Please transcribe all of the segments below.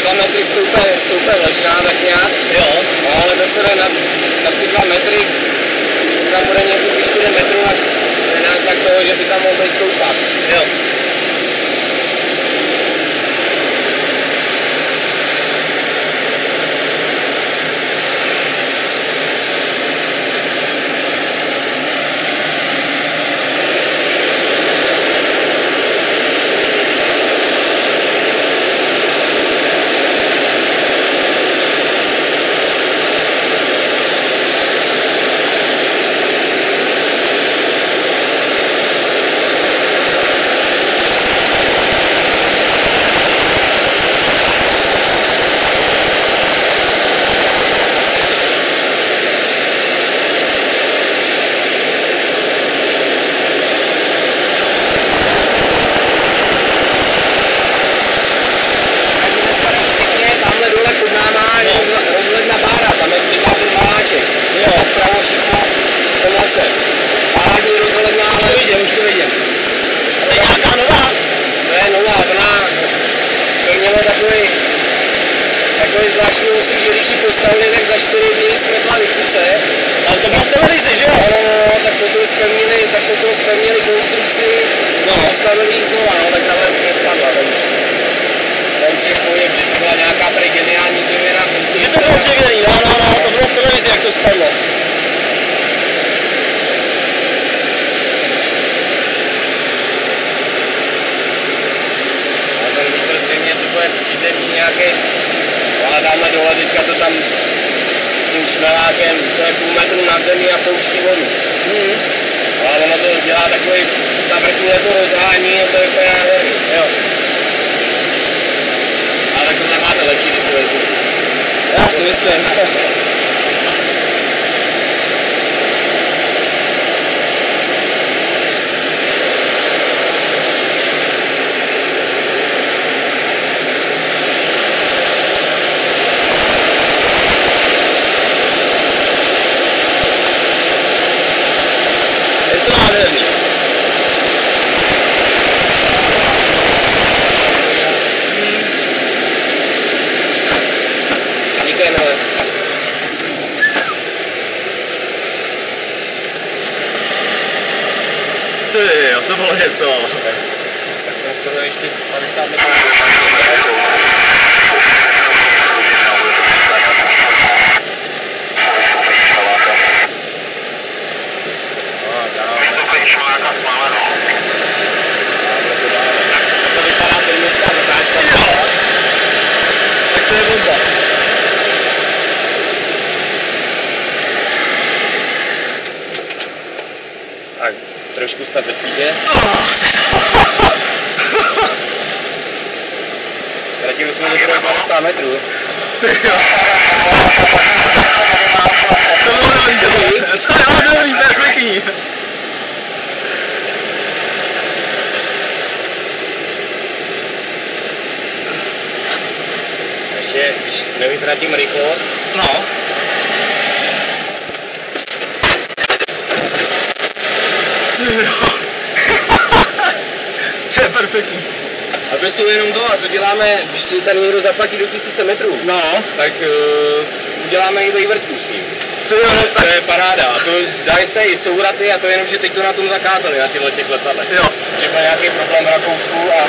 2 metry stoupe začíná tak nějak. Jo. No, ale to co jde na ty 2 metry, jestli tam bude něco 4 metrů, tak je náznak toho, že by tam mohl být stoupat. Jo. Už to vidím. To je nějaká nová? To je nová, to mělo takový zvláštní úsek, že když ji postavili, tak za 4 dny smetla vytřice. Ale to bylo v televizi, že jo? No, tak potom jsme měli konstrukci, no, postavili ji znova, no, tak tahle už nespadla, to už je v pohodě, že to byla nějaká tady geniální dřevěná konstrukce. Že to bylo dřevěný, no, to bylo v televizi, jak to spadlo. Přízemní nějaký, ale dáme dole, teďka to tam s tím šmelákem, to je půl metru nad zemí a pouští vodu. Ale ono to dělá takový, ta vrtule to rozhání a to je úplně nádherný, jo. Ale tak tohle máte lepší, když to vezmu. Já si myslím. Ty, to bylo něco. Tak jsem z toho ještě 50 metrů. To vypadá termická zatáčka. Tak to je bomba. Tak, trošku snad bez tíže. Ztratili jsme někdo 50 metrů. To bylo dobrý, perfektní. Ještě, když nevytratím rychlost. No. To je perfektní. A to jsou jenom to, a to děláme, když si tady někdo zaplatí do 1000 metrů, no, tak uděláme i vrtku s ním. To je paráda. A to dají se i souraty a to jenom, že teď to na tom zakázali, na těchto letadlech. Jo. Třeba nějaký problém v Rakousku a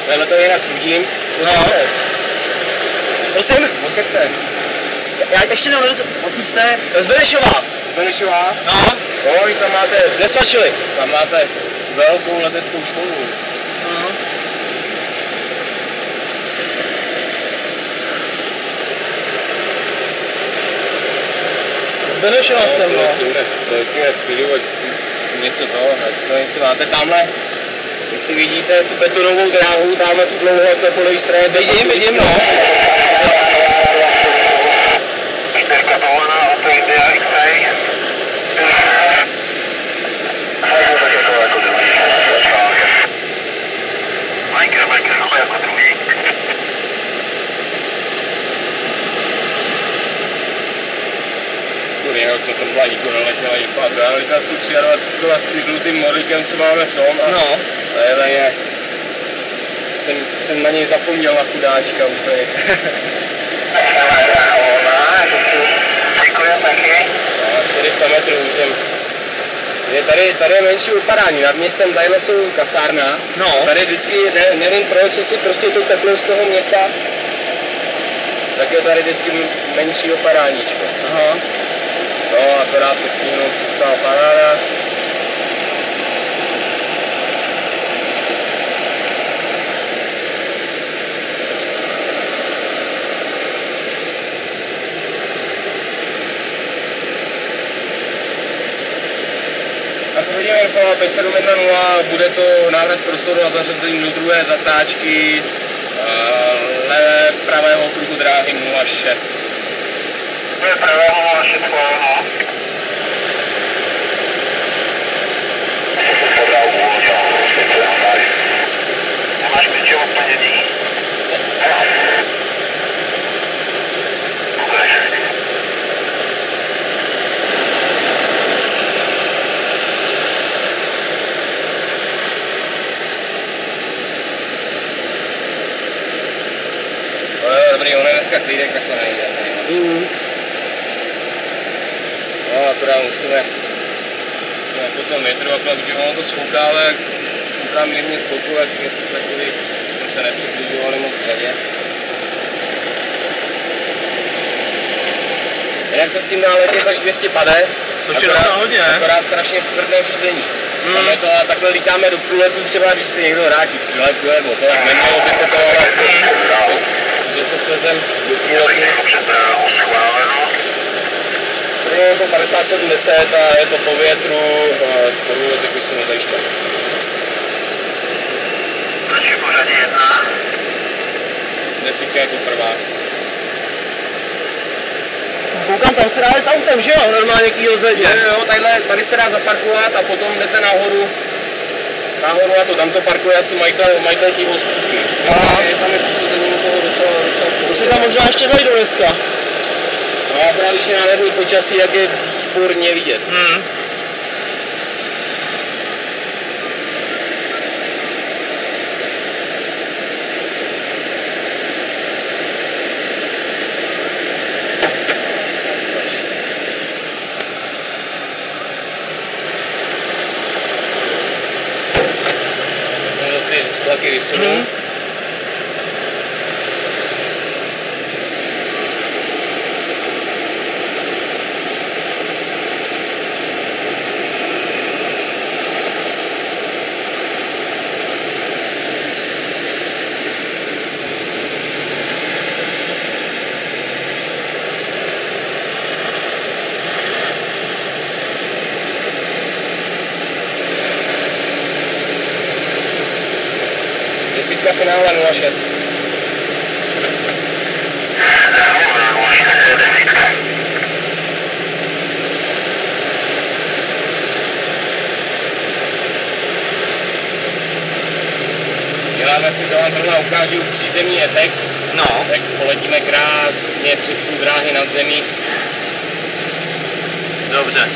tohle to jinak vidím. No. Prosím? Odkud jste? Já ještě nerozumím. Odkud jste? Z Benešova. Z Benešova? No. Oj, tam máte, nesvačili. Tam máte velkou leteckou školu. No. Z Benešova jsem, no. To je v klidu, něco něco máte tamhle. Jestli vidíte tu betonovou dráhu, tamhle tu dlouhou jak po levé straně. Vidím, no. Čtyřka povolená, a to India XA. Jako druhý. Majka, ale jako druhý. Kurýho se tam planíku naletěla jipát. Já letěla s tu 23 s tím žlutým modlíkem, co máme v tom. A no. to je jsem na něj zapomněl, na chudáčka úplně. No, 400 metrů už jsem. Tady je menší upadání, nad městem tadyhle jsou kasárna. No. Tady vždycky, nevím proč, jestli prostě to teplo z toho města, tak je tady vždycky menší opadáníčko. Aha. No, akorát to stihnou přistala paráda. Tak uvidíme info 5710, bude to návrat z prostoru a zařazení do druhé zatáčky levé pravého okruhu dráhy 06. Pravého 06, no. Nemáš klíče odplněný? Dobrý, ono je dneska klídek, tak to nejde. No, akorát musíme po tom větru, akorát, že ono to sfouká, ale fouká mírně z boku, jak je to takový, jsme se nepřibližovali moc v řadě. Jinak se s tím dá letět až 200 pade, což je docela hodně, ne? Akorát strašně stvrdné řízení. Tam je to, a takhle lítáme do průletu, třeba když se někdo vrátí z přiletu nebo to, tak nemělo by se to, ale že se svezem do průletu. Tady jsou 50-70 a je to po větru, z podvozek jsou zajištěn. Proč je pořadí 1? 10 jako prvá. Koukám, tam se dá s autem, že jo? Normálně k té rozhledně. Jo, tady se dá zaparkovat a potom jdete nahoru a to tam to parkuje asi majitel té hospodky. Tam je posazení toho docela. To si tam možná ještě zajdu dneska. No a akorát když je nádherný počasí, jak je výborně vidět. Taky vysunu. Desítka finále 06. Děláme si to, vám zrovna ukážu přízemní efekt. No. Tak poletíme krásně přes půl dráhy nad zemí. Dobře.